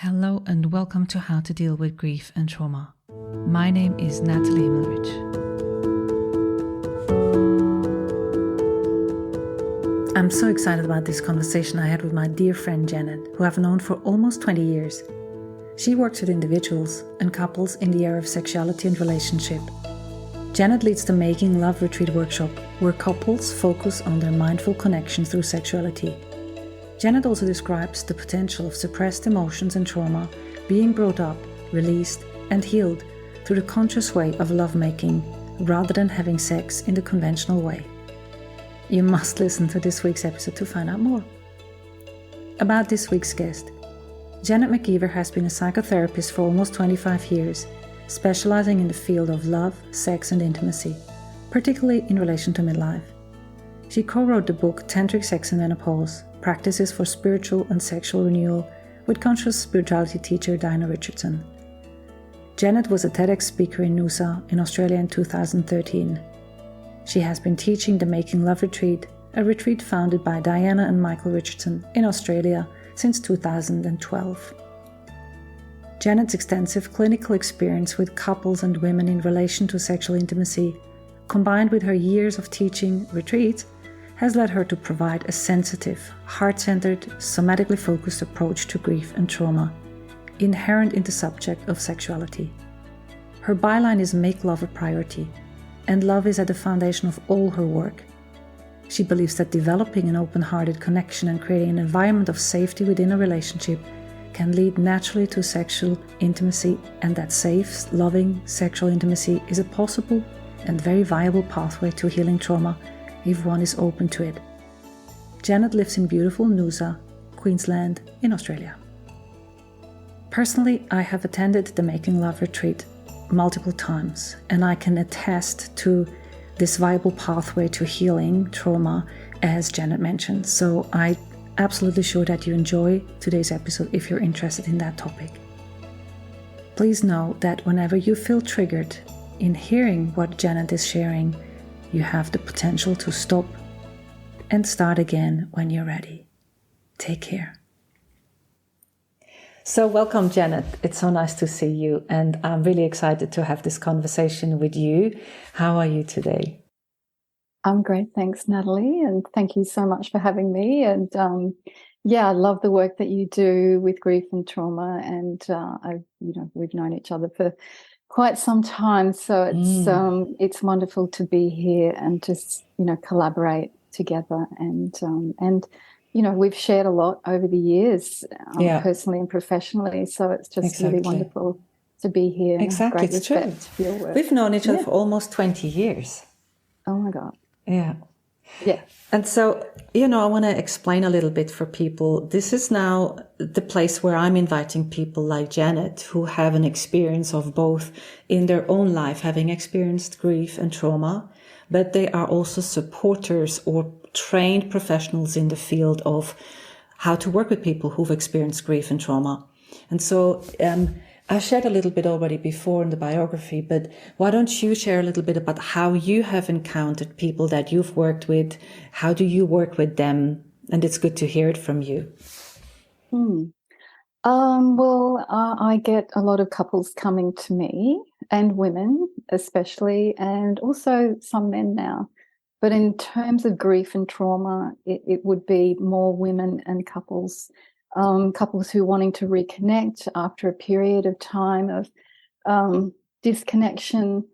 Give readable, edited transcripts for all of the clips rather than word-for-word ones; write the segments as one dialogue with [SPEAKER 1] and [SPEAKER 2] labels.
[SPEAKER 1] Hello and welcome to How to Deal with Grief and Trauma. My name is Natalie Himmelrich. I'm so excited about this conversation I had with my dear friend Janet, who I've known for almost 20 years. She works with individuals and couples in the area of sexuality and relationship. Janet leads the Making Love Retreat workshop, where couples focus on their mindful connection through sexuality. Janet also describes the potential of suppressed emotions and trauma being brought up, released, and healed through the conscious way of lovemaking rather than having sex in the conventional way. You must listen to this week's episode to find out more. About this week's guest, Janet McGeever has been a psychotherapist for almost 25 years, specialising in the field of love, sex, and intimacy, particularly in relation to midlife. She co-wrote the book Tantric Sex and Menopause, Practices for Spiritual and Sexual Renewal with conscious spirituality teacher Diana Richardson. Janet was a TEDx speaker in Noosa in Australia in 2013. She has been teaching the Making Love Retreat, a retreat founded by Diana and Michael Richardson in Australia since 2012. Janet's extensive clinical experience with couples and women in relation to sexual intimacy, combined with her years of teaching retreats, has led her to provide a sensitive, heart-centered, somatically focused approach to grief and trauma, inherent in the subject of sexuality. Her byline is "Make love a priority," and love is at the foundation of all her work. She believes that developing an open-hearted connection and creating an environment of safety within a relationship can lead naturally to sexual intimacy, and that safe, loving sexual intimacy is a possible and very viable pathway to healing trauma if one is open to it. Janet lives in beautiful Noosa, Queensland, in Australia. Personally, I have attended the Making Love Retreat multiple times, and I can attest to this viable pathway to healing trauma, as Janet mentioned. So I'm absolutely sure that you enjoy today's episode if you're interested in that topic. Please know that whenever you feel triggered in hearing what Janet is sharing, you have the potential to stop and start again when you're ready. Take care. So welcome, Janet. It's so nice to see you, and I'm really excited to have this conversation with you. How are you today?
[SPEAKER 2] I'm great, thanks, Natalie, and thank you so much for having me. And I love the work that you do with grief and trauma, and we've known each other for quite some time, so it's wonderful to be here and just collaborate together, and we've shared a lot over the years, personally and professionally, so it's just really wonderful to be here.
[SPEAKER 1] Exactly,
[SPEAKER 2] Great
[SPEAKER 1] it's true.
[SPEAKER 2] for your work.
[SPEAKER 1] We've known each other for almost 20 years.
[SPEAKER 2] Oh my God.
[SPEAKER 1] Yeah.
[SPEAKER 2] Yeah.
[SPEAKER 1] And so, I want to explain a little bit for people. This is now the place where I'm inviting people like Janet who have an experience of both in their own life, having experienced grief and trauma, but they are also supporters or trained professionals in the field of how to work with people who've experienced grief and trauma. And so, I shared a little bit already before in the biography, but why don't you share a little bit about how you have encountered people that you've worked with? How do you work with them? And it's good to hear it from you.
[SPEAKER 2] I get a lot of couples coming to me, and women especially, and also some men now. But in terms of grief and trauma, it would be more women and couples. Couples who are wanting to reconnect after a period of time of disconnection,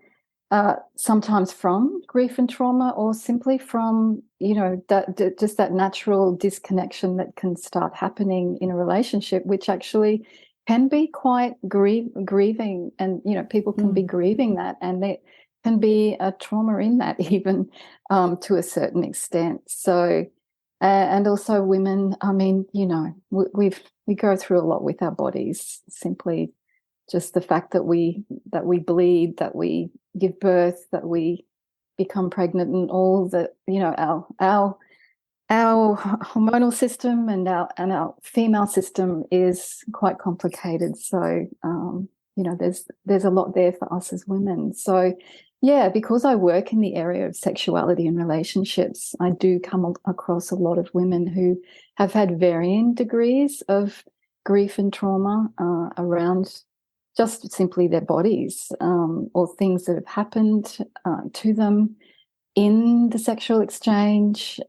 [SPEAKER 2] sometimes from grief and trauma, or simply from that natural disconnection that can start happening in a relationship, which actually can be quite grieving, and people can be grieving that, and there can be a trauma in that even to a certain extent. So. And also women, we go through a lot with our bodies, simply just the fact that we bleed, that we give birth, that we become pregnant, and all that, our hormonal system and our female system is quite complicated. So, there's a lot there for us as women. So, yeah, because I work in the area of sexuality and relationships, I do come across a lot of women who have had varying degrees of grief and trauma around just simply their bodies, or things that have happened to them in the sexual exchange,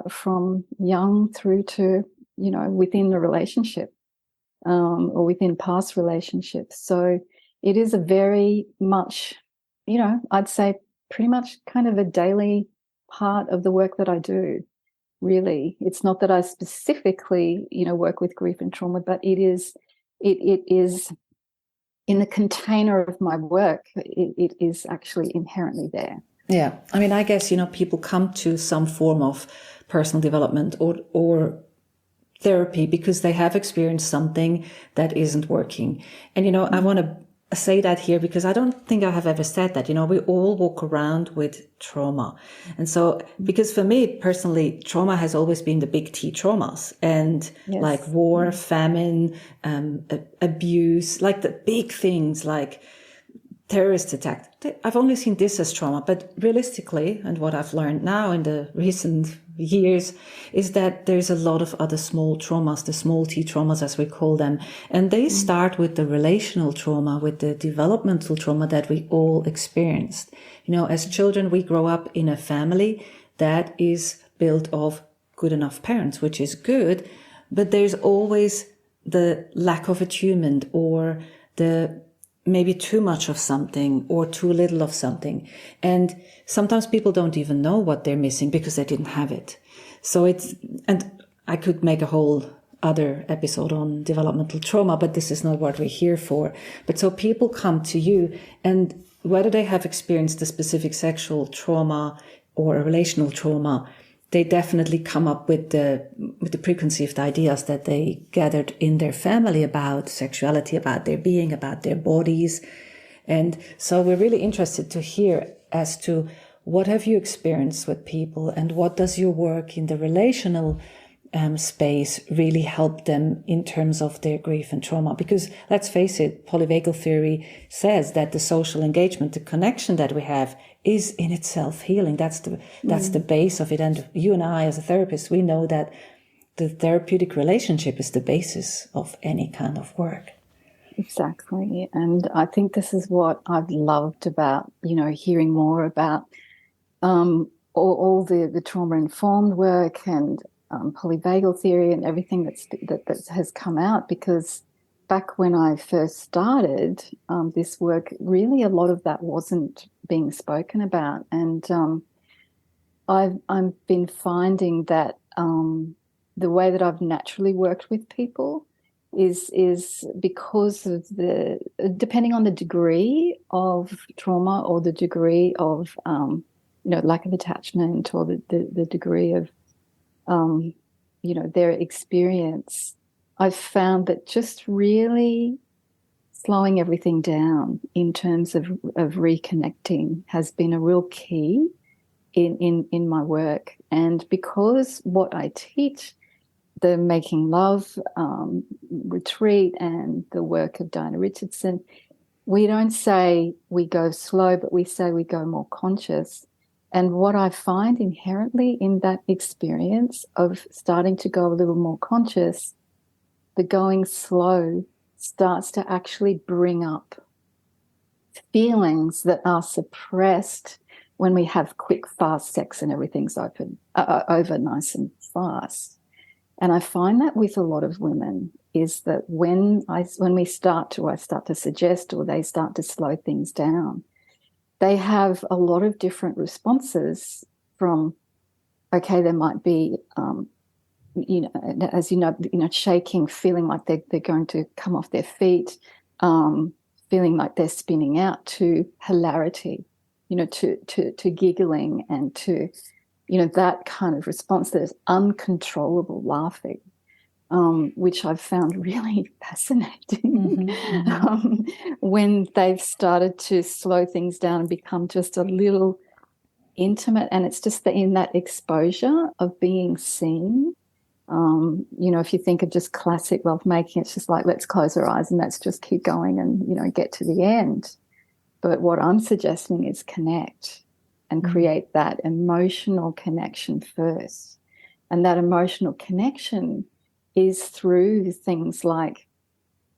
[SPEAKER 2] from young through to, within the relationship, or within past relationships. So it is a very much, I'd say pretty much kind of a daily part of the work that I do, really. It's not that I specifically, work with grief and trauma, but it is in the container of my work, it is actually inherently there.
[SPEAKER 1] Yeah. I mean, I guess, people come to some form of personal development or therapy because they have experienced something that isn't working. And, I want to say that here because I don't think I have ever said that. We all walk around with trauma. And so, because for me personally, trauma has always been the big T traumas, and
[SPEAKER 2] Yes.
[SPEAKER 1] like war, famine, abuse, like the big things like terrorist attack. I've only seen this as trauma, but realistically, and what I've learned now in the recent years, is that there's a lot of other small traumas, the small T traumas as we call them. And they start with the relational trauma, with the developmental trauma that we all experienced. As children, we grow up in a family that is built of good enough parents, which is good, but there's always the lack of attunement, or the maybe too much of something or too little of something. And sometimes people don't even know what they're missing because they didn't have it. So and I could make a whole other episode on developmental trauma, but this is not what we're here for. But so people come to you, and whether they have experienced a specific sexual trauma or a relational trauma, they definitely come up with the preconceived ideas that they gathered in their family about sexuality, about their being, about their bodies. And so we're really interested to hear as to what have you experienced with people, and what does your work in the relational space really help them in terms of their grief and trauma? Because let's face it, polyvagal theory says that the social engagement, the connection that we have, is in itself healing. That's the base of it. And you and I, as a therapist, we know that the therapeutic relationship is the basis of any kind of work.
[SPEAKER 2] Exactly. And I think this is what I've loved about, hearing more about all the trauma-informed work and polyvagal theory and everything that has come out, because back when I first started this work, really a lot of that wasn't being spoken about. And I've been finding that the way that I've naturally worked with people is because of depending on the degree of trauma or the degree of lack of attachment, or the degree of their experience, I've found that just really slowing everything down in terms of reconnecting has been a real key in my work. And because what I teach, the Making Love retreat and the work of Diana Richardson, we don't say we go slow, but we say we go more conscious. And what I find inherently in that experience of starting to go a little more conscious, the going slow starts to actually bring up feelings that are suppressed when we have quick, fast sex and everything's over nice and fast. And I find that with a lot of women is that when I start to suggest, or they start to slow things down, they have a lot of different responses from, okay, there might be, shaking, feeling like they're going to come off their feet, feeling like they're spinning out, to hilarity, to giggling, and to, that kind of response that is uncontrollable laughing, which I've found really fascinating. When they've started to slow things down and become just a little intimate. And it's just in that exposure of being seen. If you think of just classic lovemaking, it's just like, let's close our eyes and let's just keep going and, get to the end. But what I'm suggesting is connect and create that emotional connection first. And that emotional connection is through things like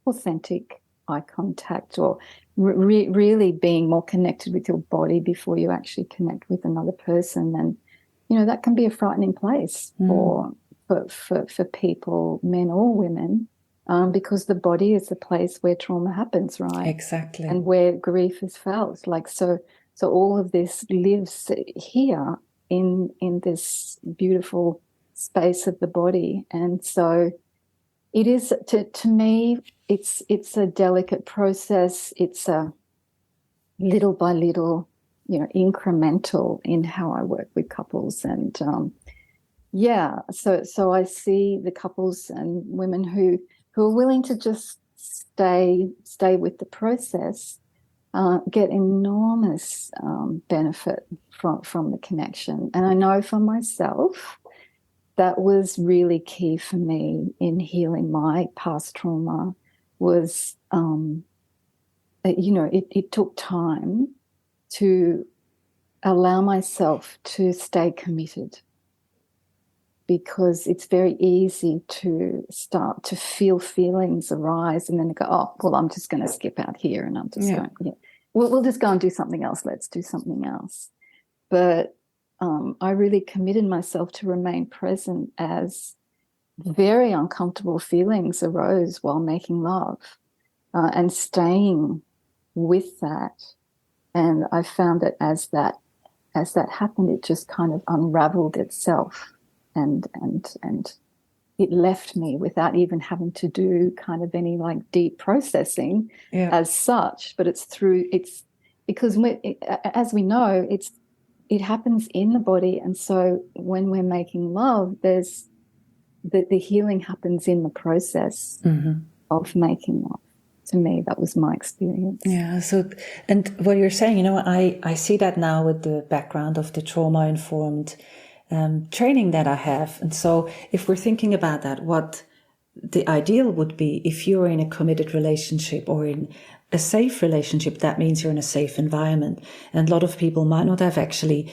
[SPEAKER 2] authentic eye contact, or really being more connected with your body before you actually connect with another person. And, you know, that can be a frightening place for people, men or women, because the body is the place where trauma happens, right?
[SPEAKER 1] Exactly.
[SPEAKER 2] And where grief is felt. Like, so all of this lives here in this beautiful space of the body. And so it is, to me, it's a delicate process. It's a little by little, you know, incremental in how I work with couples. And so I see the couples and women who are willing to just stay with the process, get enormous benefit from the connection. And I know for myself, that was really key for me in healing my past trauma. Was, you know, it took time to allow myself to stay committed, because it's very easy to start to feel feelings arise and then go, oh, well, I'm just going to skip out here and I'm just going, we'll just go and do something else. Let's do something else. But I really committed myself to remain present as very uncomfortable feelings arose while making love, and staying with that. And I found that as that happened, it just kind of unraveled itself, and it left me without even having to do kind of any like deep processing as such. But it's because as we know, it happens in the body. And so when we're making love, there's the healing happens in the process of making love. To me, that was my experience.
[SPEAKER 1] Yeah. So, and what you're saying, you know, I see that now with the background of the trauma-informed training that I have. And so if we're thinking about that, what the ideal would be, if you're in a committed relationship or in a safe relationship, that means you're in a safe environment. And a lot of people might not have actually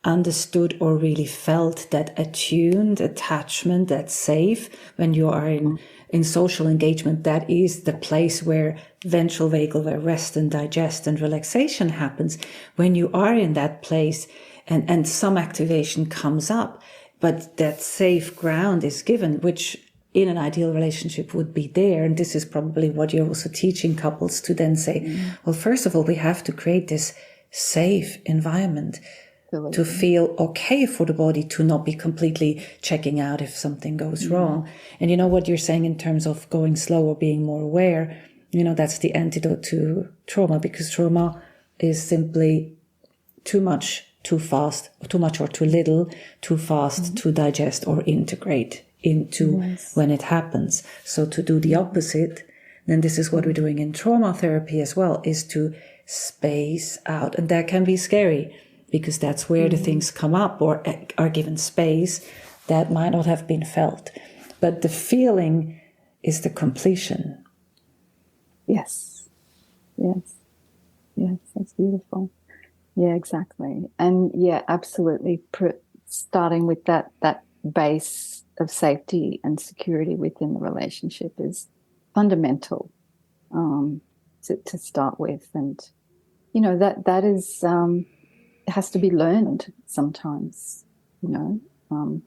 [SPEAKER 1] understood or really felt that attuned attachment, that's safe. When you are in social engagement, that is the place where ventral vagal, where rest and digest and relaxation happens. When you are in that place and some activation comes up, but that safe ground is given, which in an ideal relationship would be there. And this is probably what you're also teaching couples to then say, well, first of all, we have to create this safe environment to feel okay for the body, to not be completely checking out if something goes wrong. And you know what you're saying in terms of going slow or being more aware, you know, that's the antidote to trauma, because trauma is simply too much, too fast, too much or too little, too fast to digest or integrate into when it happens. So to do the opposite, then this is what we're doing in trauma therapy as well, is to space out. And that can be scary, because that's where the things come up or are given space that might not have been felt. But the feeling is the completion.
[SPEAKER 2] Yes, that's beautiful. Yeah, exactly. And yeah, absolutely. Starting with that base of safety and security within the relationship is fundamental to start with. And, you know, that is... has to be learned sometimes, you know,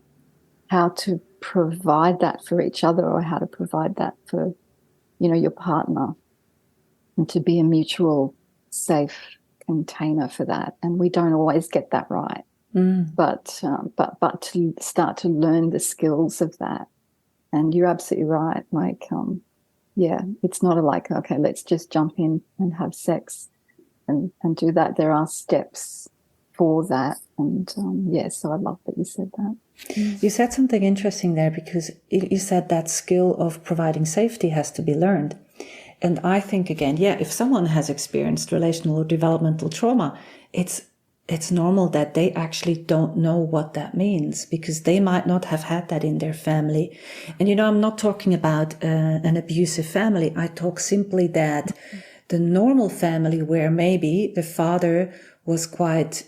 [SPEAKER 2] how to provide that for each other, or how to provide that for, you know, your partner, and to be a mutual safe container for that. And we don't always get that right, but to start to learn the skills of that. And you're absolutely right. Like, it's not like, okay, let's just jump in and have sex and do that. There are steps for that. And so I love that you said that.
[SPEAKER 1] You said something interesting there, because you said that skill of providing safety has to be learned. And I think, again, if someone has experienced relational or developmental trauma, it's normal that they actually don't know what that means, because they might not have had that in their family. And, you know, I'm not talking about an abusive family. I talk simply that the normal family, where maybe the father was quite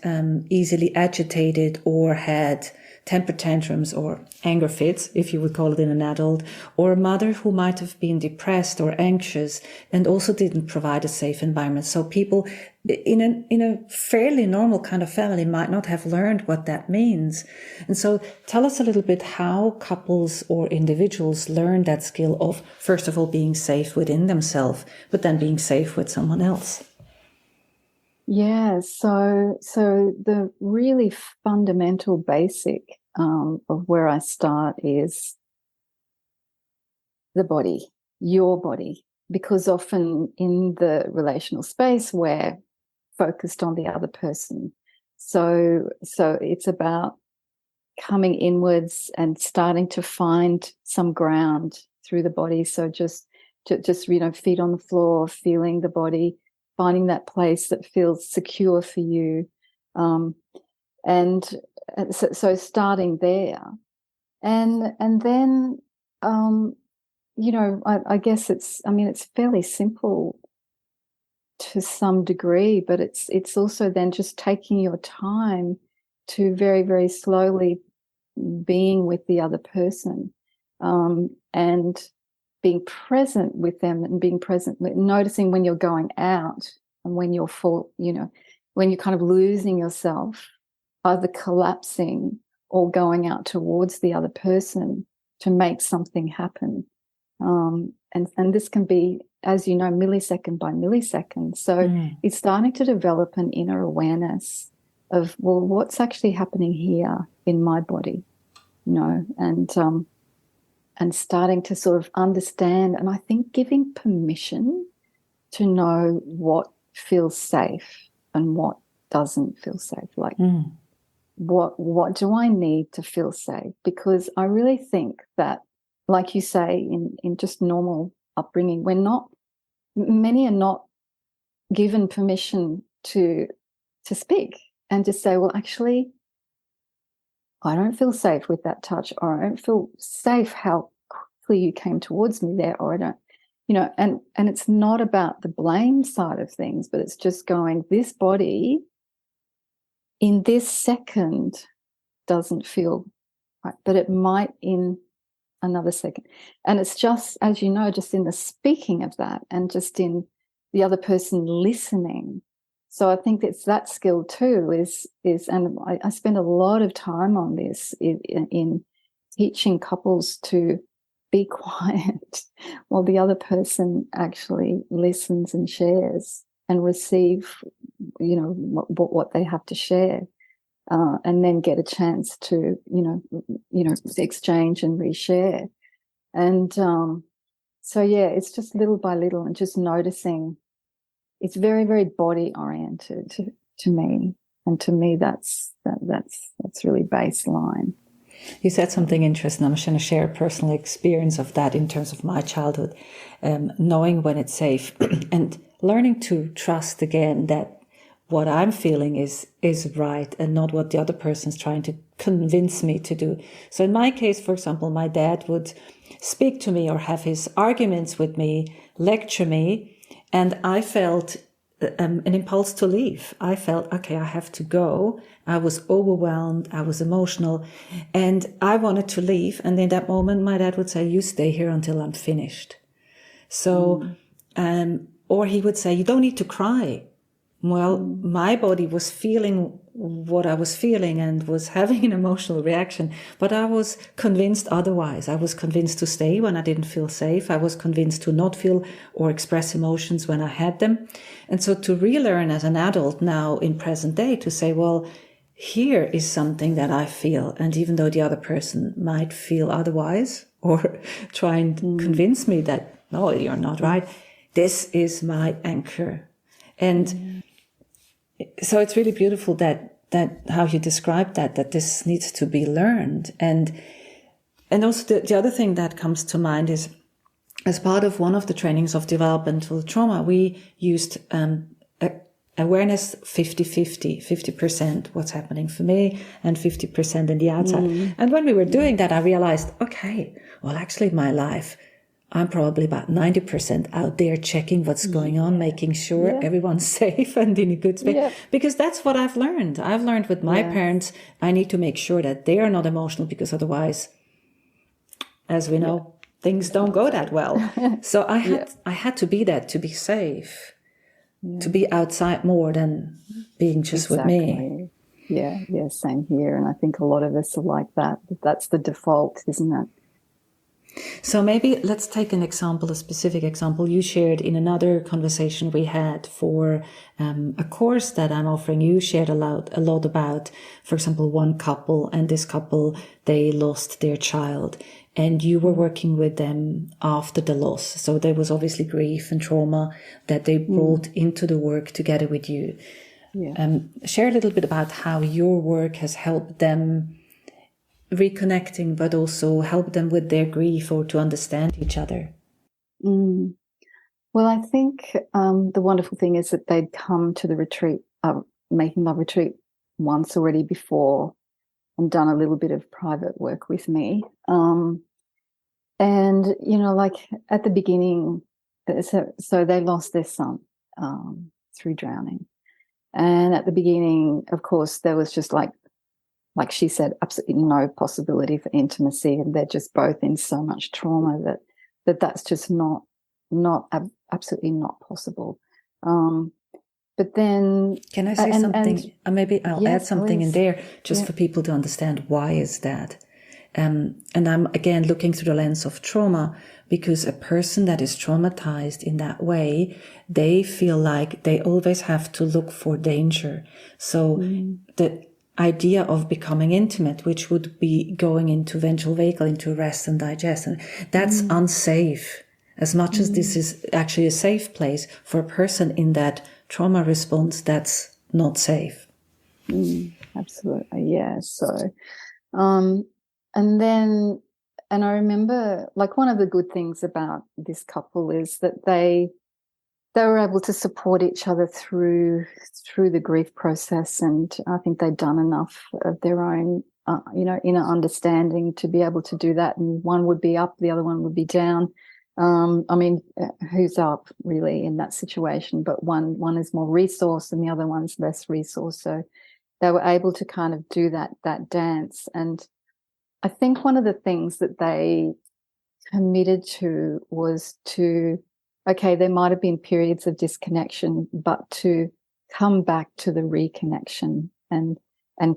[SPEAKER 1] easily agitated or had temper tantrums or anger fits, if you would call it in an adult, or a mother who might have been depressed or anxious and also didn't provide a safe environment. So people in a fairly normal kind of family might not have learned what that means. And so tell us a little bit how couples or individuals learn that skill of, first of all, being safe within themselves, but then being safe with someone else.
[SPEAKER 2] Yeah, so the really fundamental basic of where I start is the body, your body, because often in the relational space we're focused on the other person. So it's about coming inwards and starting to find some ground through the body. So just feet on the floor, feeling the body, finding that place that feels secure for you, and so starting there, and then I guess it's fairly simple to some degree, but it's also then just taking your time to very, very slowly being with the other person, and being present with them, and being present, noticing when you're going out and when you're when you're kind of losing yourself, either collapsing or going out towards the other person to make something happen. And this can be, as you know, millisecond by millisecond. So it's starting to develop an inner awareness of, well, what's actually happening here in my body, and starting to sort of understand, and I think giving permission to know what feels safe and what doesn't feel safe. Like, what do I need to feel safe? Because I really think that, like you say, in just normal upbringing, many are not given permission to speak and to say, well, actually, I don't feel safe with that touch, or I don't feel safe how quickly you came towards me there, or I don't, and it's not about the blame side of things, but it's just going, this body in this second doesn't feel right, but it might in another second. And it's just, as you know, just in the speaking of that and just in the other person listening. So I think it's that skill too is and I spend a lot of time on this in teaching couples to be quiet while the other person actually listens and shares and receive, what they have to share, and then get a chance to, exchange and reshare. And so, yeah, it's just little by little and just noticing. It's very, very body oriented to me, and to me that's really baseline.
[SPEAKER 1] You said something interesting. I'm just going to share a personal experience of that in terms of my childhood, knowing when it's safe and learning to trust again that what I'm feeling is right and not what the other person's trying to convince me to do. So in my case, for example, my dad would speak to me or have his arguments with me, lecture me, and I felt an impulse to leave. I felt, okay, I have to go. I was overwhelmed. I was emotional and I wanted to leave. And in that moment, my dad would say, you stay here until I'm finished. So, or he would say, you don't need to cry. Well, my body was feeling what I was feeling and was having an emotional reaction, but I was convinced otherwise. I was convinced to stay when I didn't feel safe. I was convinced to not feel or express emotions when I had them. And so to relearn as an adult now in present day to say, well, here is something that I feel. And even though the other person might feel otherwise or try and convince me that, no, you're not right, this is my anchor. And so it's really beautiful that how you describe that this needs to be learned. And also the other thing that comes to mind is, as part of one of the trainings of developmental trauma, we used awareness 50% what's happening for me and 50% in the outside. And when we were doing that, I realized, okay, well, actually my life, I'm probably about 90% out there checking what's going on, making sure everyone's safe and in a good space. Because that's what I've learned. I've learned with my parents, I need to make sure that they are not emotional, because otherwise, as we know, things don't go that well. So I had to be that, to be safe, to be outside more than being just with me.
[SPEAKER 2] Yeah, same here. And I think a lot of us are like that. That's the default, isn't it?
[SPEAKER 1] So maybe let's take an example, a specific example you shared in another conversation we had for a course that I'm offering. You shared a lot about, for example, one couple, and this couple, they lost their child, and you were working with them after the loss. So there was obviously grief and trauma that they brought into the work together with you. Share a little bit about how your work has helped them reconnecting, but also help them with their grief or to understand each other.
[SPEAKER 2] Well, I think the wonderful thing is that they'd come to the retreat, Making Love retreat, once already before, and done a little bit of private work with me. And, you know, like at the beginning, so they lost their son through drowning. And at the beginning, of course, there was just like she said, absolutely no possibility for intimacy, and they're just both in so much trauma that's just absolutely not possible. But then,
[SPEAKER 1] can I say something? Maybe I'll add something in there just for people to understand why is that. And I'm again looking through the lens of trauma, because a person that is traumatized in that way, they feel like they always have to look for danger. So the idea of becoming intimate, which would be going into ventral vagal, into rest and digest, and that's unsafe. As much as this is actually a safe place, for a person in that trauma response, that's not safe.
[SPEAKER 2] Absolutely, yeah. So, and I remember, like, one of the good things about this couple is that they were able to support each other through the grief process, and I think they'd done enough of their own, inner understanding to be able to do that. And one would be up, the other one would be down. I mean, who's up really in that situation? But one is more resource, and the other one's less resource. So they were able to kind of do that dance. And I think one of the things that they committed to was to, okay, there might have been periods of disconnection, but to come back to the reconnection and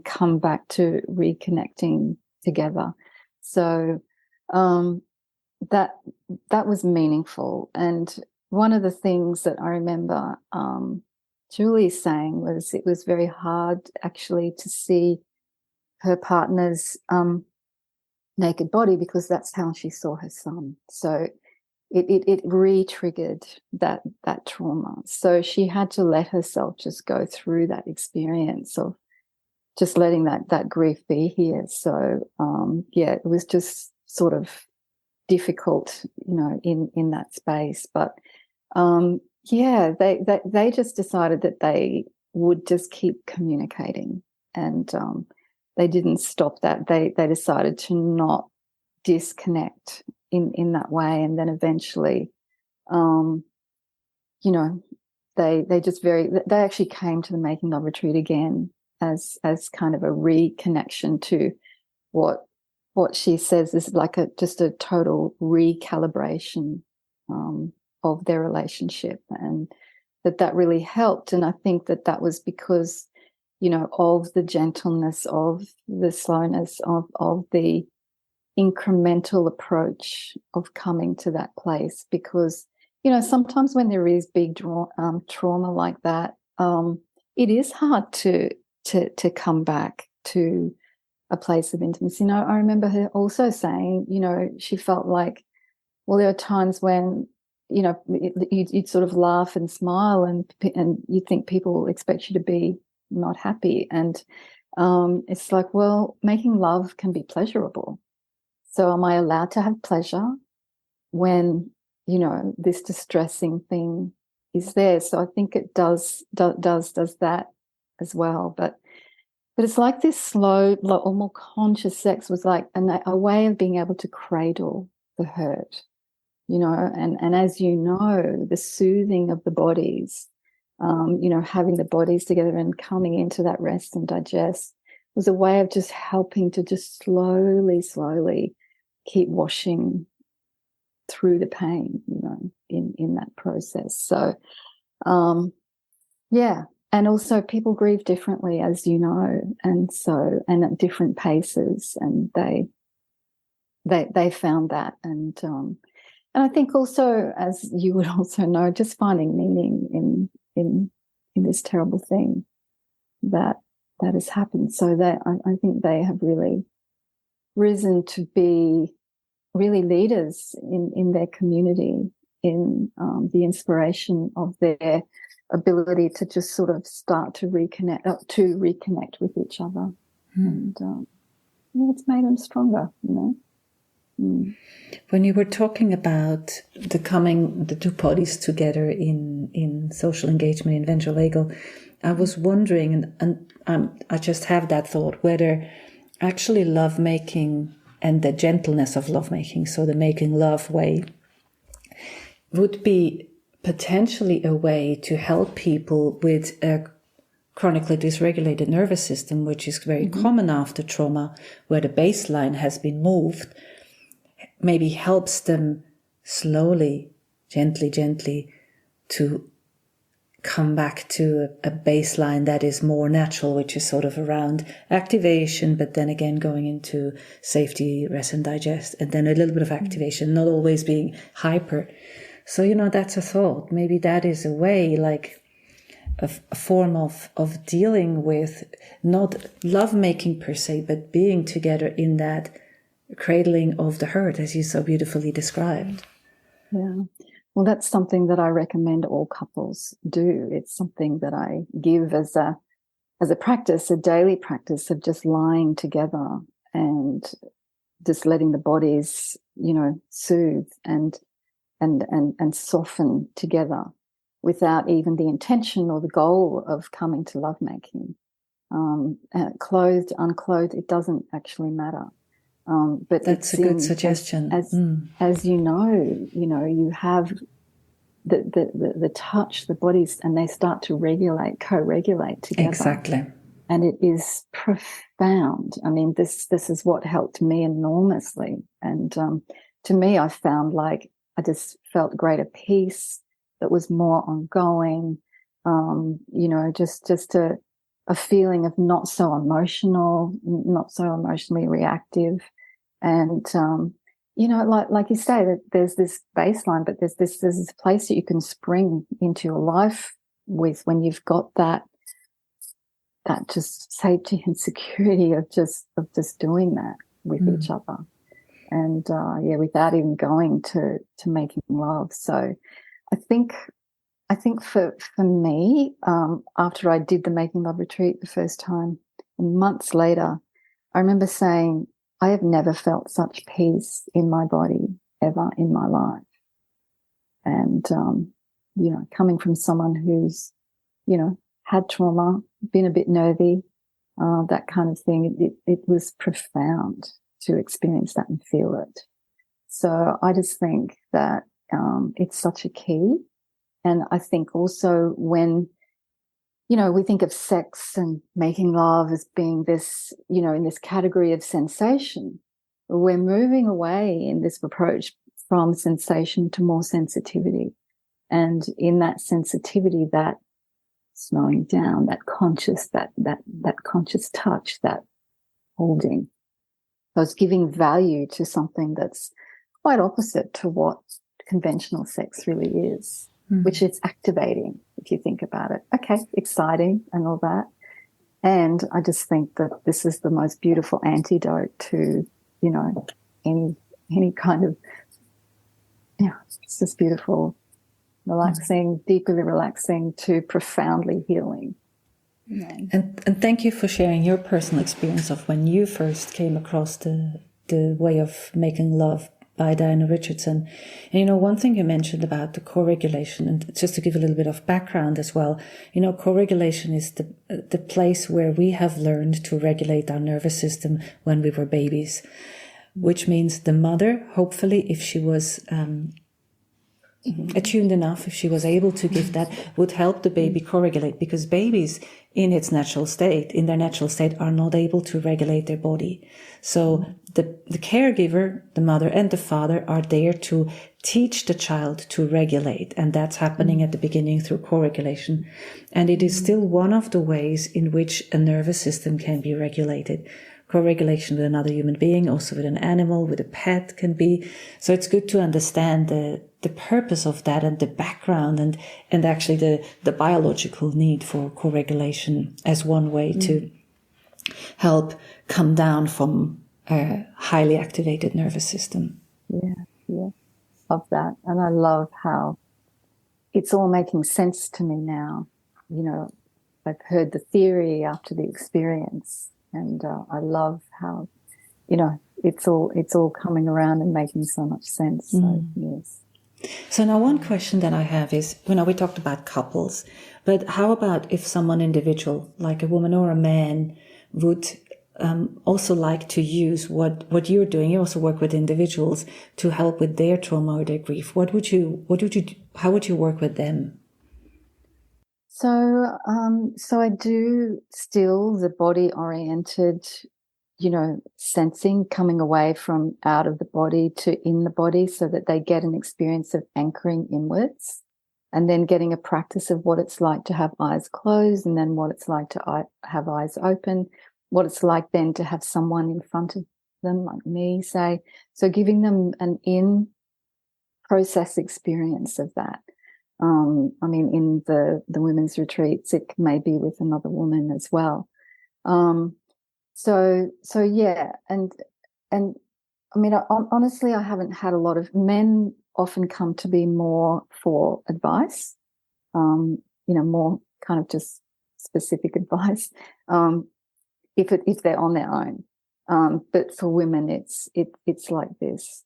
[SPEAKER 2] come back to reconnecting together. So that was meaningful. And one of the things that I remember Julie saying was, it was very hard actually to see her partner's naked body, because that's how she saw her son. So it re-triggered that trauma. So she had to let herself just go through that experience of just letting that grief be here. So it was just sort of difficult, in that space. But they just decided that they would just keep communicating, and they didn't stop that. They decided to not disconnect in that way. And then eventually, they actually came to the Making Love retreat again as kind of a reconnection to what she says is like just a total recalibration of their relationship, and that really helped. And I think that was because, of the gentleness, of the slowness, of the incremental approach of coming to that place. Because, sometimes when there is big trauma like that, it is hard to come back to a place of intimacy. I remember her also saying, she felt like, well, there are times when, you'd sort of laugh and smile, and you think people expect you to be not happy. And it's like, well, making love can be pleasurable. So am I allowed to have pleasure when, this distressing thing is there? So I think it does that as well. But it's like this slow, or more conscious sex was like a way of being able to cradle the hurt you know, and as you know, the soothing of the bodies, you know, having the bodies together and coming into that rest and digest was a way of just helping to just slowly keep washing through the pain, you know, in that process. So, yeah. And also people grieve differently, as you know, and at different paces, and they found that. And I think also, as you would also know, just finding meaning in this terrible thing that has happened. So that I think they have really risen to be really leaders in their community, in the inspiration of their ability to just sort of start to reconnect with each other. And it's made them stronger, you know.
[SPEAKER 1] When you were talking about the two bodies together in social engagement in ventral vagal, I was wondering, and I just have that thought, whether actually lovemaking and the gentleness of lovemaking, so the making love way, would be potentially a way to help people with a chronically dysregulated nervous system, which is very common after trauma, where the baseline has been moved, maybe helps them slowly, gently to come back to a baseline that is more natural, which is sort of around activation, but then again going into safety, rest and digest, and then a little bit of activation, not always being hyper. So, you know, that's a thought. Maybe that is a way, like a form of dealing with not lovemaking per se, but being together in that cradling of the hurt, as you so beautifully described.
[SPEAKER 2] Yeah. Well, that's something that I recommend all couples do. It's something that I give as a practice, a daily practice of just lying together and just letting the bodies, you know, soothe and soften together without even the intention or the goal of coming to lovemaking. Clothed, unclothed, it doesn't actually matter. But
[SPEAKER 1] that's a good suggestion.
[SPEAKER 2] As you know, you have the touch, the bodies, and they start to co-regulate together.
[SPEAKER 1] Exactly.
[SPEAKER 2] And it is profound. I mean, this is what helped me enormously. And to me, I found like I just felt greater peace that was more ongoing. You know, just a feeling of not so emotionally reactive. And, you know, like you say, that there's this baseline, but there's this place that you can spring into your life with when you've got that just safety and security of just doing that with each other. And, without even going to making love. So I think for me, after I did the Making Love retreat the first time, and months later, I remember saying, I have never felt such peace in my body ever in my life. And, you know, coming from someone who's, you know, had trauma, been a bit nervy, that kind of thing, it was profound to experience that and feel it. So I just think that it's such a key. And I think also when, you know, we think of sex and making love as being this, you know, in this category of sensation, we're moving away in this approach from sensation to more sensitivity. And in that sensitivity, that slowing down, that conscious, that conscious touch, that holding, those giving value to something that's quite opposite to what conventional sex really is. Which is activating, if you think about it. Okay, exciting and all that. And I just think that this is the most beautiful antidote to, you know, any kind of, it's just beautiful, relaxing, deeply relaxing to profoundly healing. You know.
[SPEAKER 1] And thank you for sharing your personal experience of when you first came across the way of making love by Diana Richardson. And, you know, one thing you mentioned about the co-regulation, and just to give a little bit of background as well, you know, co-regulation is the place where we have learned to regulate our nervous system when we were babies, which means the mother, hopefully, if she was attuned enough, if she was able to give that, would help the baby co-regulate, because babies in their natural state are not able to regulate their body. So the caregiver, the mother and the father, are there to teach the child to regulate. And that's happening at the beginning through co-regulation. And it is still one of the ways in which a nervous system can be regulated. Co-regulation with another human being, also with an animal, with a pet can be. So it's good to understand the purpose of that and the background and actually the biological need for co-regulation as one way to help come down from a highly activated nervous system.
[SPEAKER 2] Yeah. Of that. And I love how it's all making sense to me now. You know, I've heard the theory after the experience, and I love how, you know, it's all coming around and making so much sense. So, yes.
[SPEAKER 1] So now one question that I have is, you know, we talked about couples, but how about if someone individual, like a woman or a man, would also like to use what you're doing? You also work with individuals to help with their trauma or their grief. How would you work with them?
[SPEAKER 2] So I do still the body oriented, you know, sensing, coming away from out of the body to in the body, so that they get an experience of anchoring inwards, and then getting a practice of what it's like to have eyes closed, and then what it's like to have eyes open, what it's like then to have someone in front of them, like me, say. So giving them an in-process experience of that. I mean, in the women's retreats, it may be with another woman as well. So yeah, and I mean, honestly, I haven't had a lot of men often come to me more for advice, you know, more kind of just specific advice, if they're on their own. But for women, it's like this,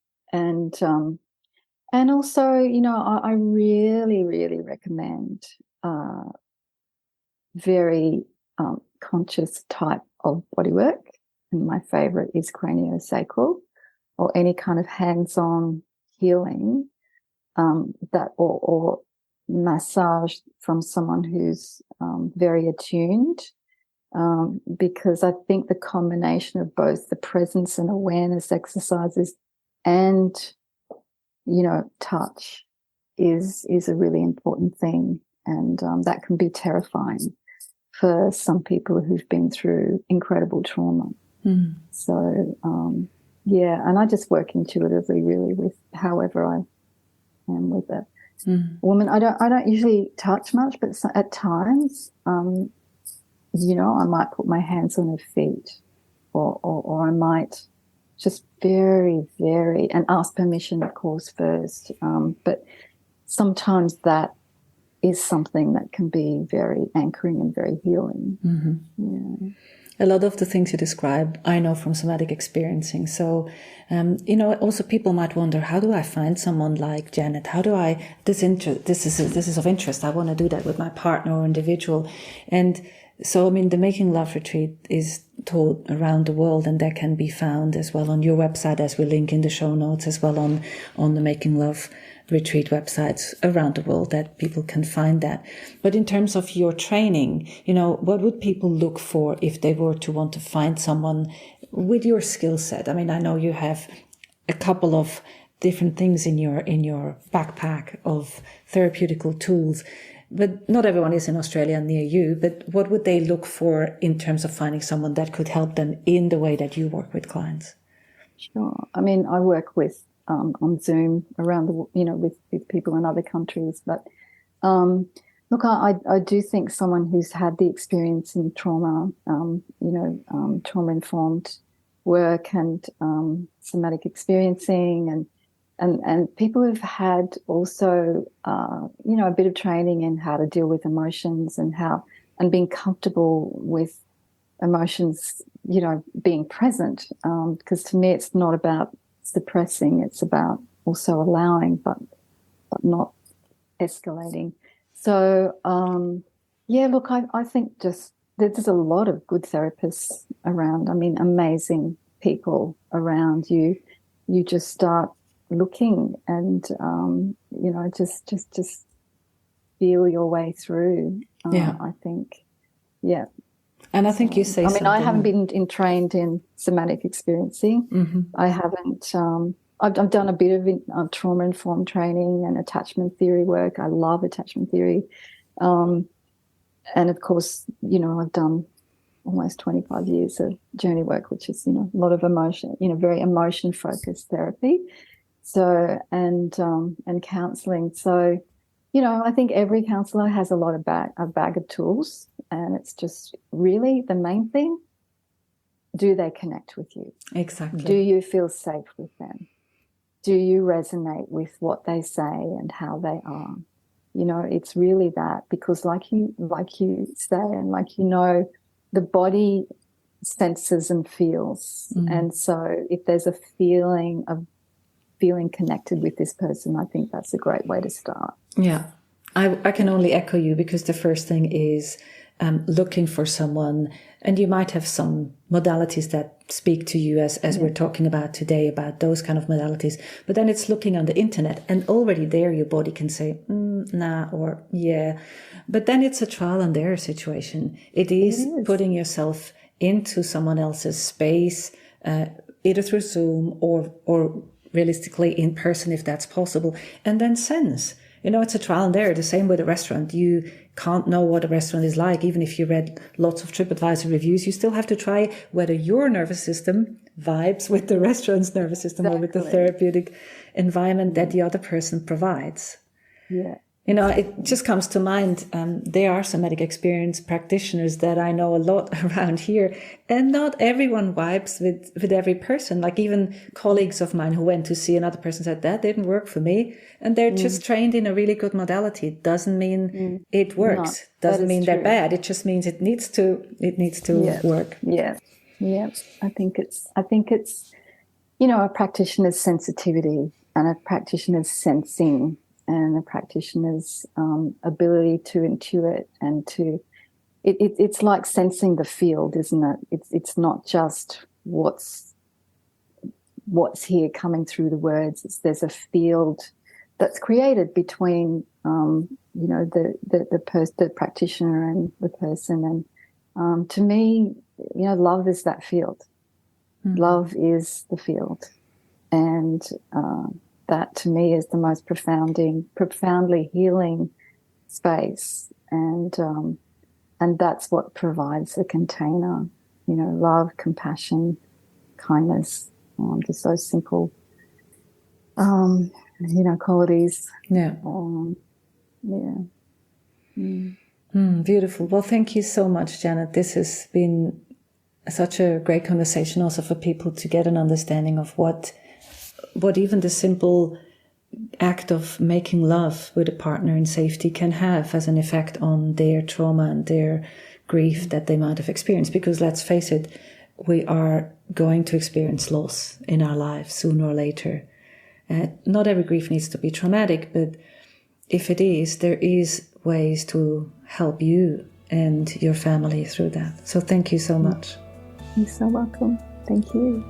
[SPEAKER 2] and also, you know, I really, really recommend very conscious type of bodywork. And my favorite is craniosacral, or any kind of hands-on healing that or massage from someone who's very attuned, because I think the combination of both the presence and awareness exercises and, you know, touch is a really important thing, and that can be terrifying for some people who've been through incredible trauma. So yeah, and I just work intuitively, really, with however I am with a woman. I don't usually touch much, but at times, you know, I might put my hands on her feet, or I might just very, very, and ask permission, of course, first. But sometimes that is something that can be very anchoring and very healing. Yeah.
[SPEAKER 1] A lot of the things you describe, I know from somatic experiencing. So, you know, also people might wonder, how do I find someone like Janet? How do I, this is of interest. I want to do that with my partner or individual. And so, I mean, the Making Love Retreat is taught around the world, and that can be found as well on your website, as we link in the show notes, as well on the Making Love Retreat websites around the world, that people can find that. But in terms of your training, you know, what would people look for if they were to want to find someone with your skill set? I mean, I know you have a couple of different things in your backpack of therapeutical tools, but not everyone is in Australia near you. But what would they look for in terms of finding someone that could help them in the way that you work with clients?
[SPEAKER 2] Sure. I mean, I work with on Zoom around the, you know, with people in other countries. But look, I do think someone who's had the experience in trauma, you know, trauma-informed work and somatic experiencing, and people who've had also, you know, a bit of training in how to deal with emotions and being comfortable with emotions, you know, being present. Because to me, it's not about suppressing, it's about also allowing, but not escalating. So yeah, look, I think just there's a lot of good therapists around. I mean, amazing people around you. You just start looking and, just feel your way through. I think, yeah.
[SPEAKER 1] And I think you say something.
[SPEAKER 2] I haven't been trained in somatic experiencing.
[SPEAKER 1] Mm-hmm.
[SPEAKER 2] I haven't. I've done a bit of trauma-informed training and attachment theory work. I love attachment theory. And of course, I've done almost 25 years of journey work, which is, a lot of emotion, very emotion-focused therapy. So, and counselling. So, I think every counsellor has a bag of tools, and it's just really the main thing. Do they connect with you?
[SPEAKER 1] Exactly.
[SPEAKER 2] Do you feel safe with them? Do you resonate with what they say and how they are? It's really that, because like you say, and the body senses and feels. Mm. And so if there's a feeling of feeling connected with this person, I think that's a great way to start.
[SPEAKER 1] Yeah, I can only echo you, because the first thing is looking for someone, and you might have some modalities that speak to you as we're talking about today, about those kind of modalities, but then it's looking on the internet, and already there your body can say nah or yeah, but then it's a trial and error situation. It is putting yourself into someone else's space, either through Zoom or realistically in person if that's possible, and then sense. It's a trial and error. The same with a restaurant. You can't know what a restaurant is like. Even if you read lots of TripAdvisor reviews, you still have to try whether your nervous system vibes with the restaurant's nervous system or with the therapeutic environment that the other person provides.
[SPEAKER 2] Yeah.
[SPEAKER 1] It just comes to mind, there are somatic experience practitioners that I know a lot around here, and not everyone vibes with every person. Like even colleagues of mine who went to see another person said, that didn't work for me. And they're just trained in a really good modality. Doesn't mean it works. Doesn't mean they're bad. It just means it needs to work.
[SPEAKER 2] Yeah. Yeah. I think it's, a practitioner's sensitivity and a practitioner's sensing and a practitioner's ability to intuit and to, it's like sensing the field, isn't it? It's not just what's here coming through the words. There's a field that's created between, the practitioner and the person. And to me, love is that field. Mm-hmm. Love is the field, and that to me is the most profoundly healing space, and that's what provides a container. Love, compassion, kindness, just those simple, qualities.
[SPEAKER 1] Yeah. Beautiful. Well, thank you so much, Janet. This has been such a great conversation, also for people to get an understanding of what even the simple act of making love with a partner in safety can have as an effect on their trauma and their grief that they might have experienced. Because let's face it, we are going to experience loss in our lives sooner or later. Not every grief needs to be traumatic, but if it is, there is ways to help you and your family through that. So thank you so much.
[SPEAKER 2] You're so welcome. Thank you.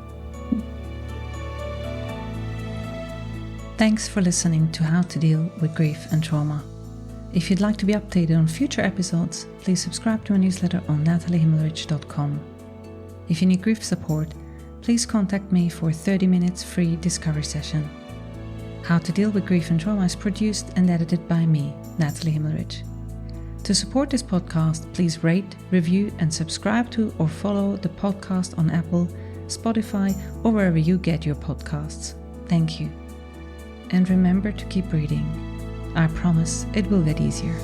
[SPEAKER 1] Thanks for listening to How to Deal with Grief and Trauma. If you'd like to be updated on future episodes, please subscribe to my newsletter on nataliehimmelrich.com. If you need grief support, please contact me for a 30 minutes free discovery session. How to Deal with Grief and Trauma is produced and edited by me, Natalie Himmelrich. To support this podcast, please rate, review, and subscribe to or follow the podcast on Apple, Spotify, or wherever you get your podcasts. Thank you. And remember to keep breathing. I promise it will get easier.